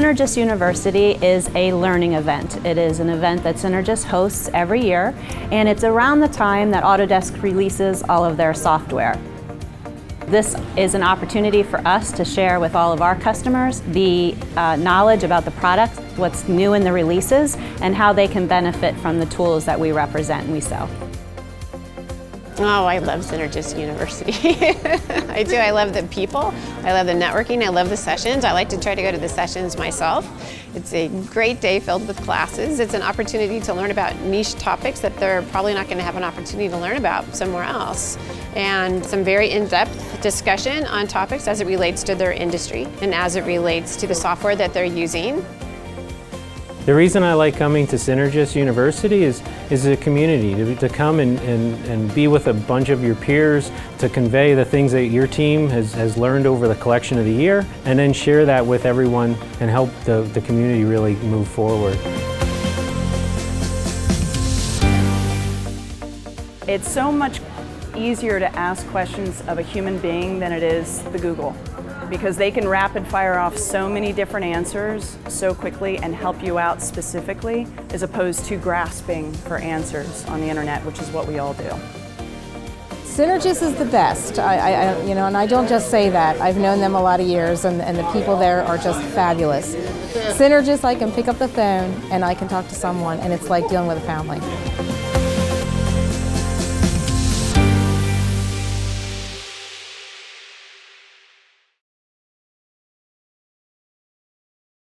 Synergis University is a learning event. It is an event that Synergis hosts every year, and it's around the time that Autodesk releases all of their software. This is an opportunity for us to share with all of our customers the knowledge about the product, what's new in the releases, and how they can benefit from the tools that we represent and we sell. Oh, I love Synergis University. I do. I love the people. I love the networking. I love the sessions. I like to try to go to the sessions myself. It's a great day filled with classes. It's an opportunity to learn about niche topics that they're probably not going to have an opportunity to learn about somewhere else. And some very in-depth discussion on topics as it relates to their industry and as it relates to the software that they're using. The reason I like coming to Synergis University is a community, to come and be with a bunch of your peers, to convey the things that your team has learned over the collection of the year, and then share that with everyone and help the community really move forward. It's so much easier to ask questions of a human being than it is the Google, because they can rapid fire off so many different answers so quickly and help you out specifically, as opposed to grasping for answers on the internet, which is what we all do. Synergis is the best, and I don't just say that. I've known them a lot of years, and the people there are just fabulous. Synergis, I can pick up the phone and I can talk to someone, and it's like dealing with a family.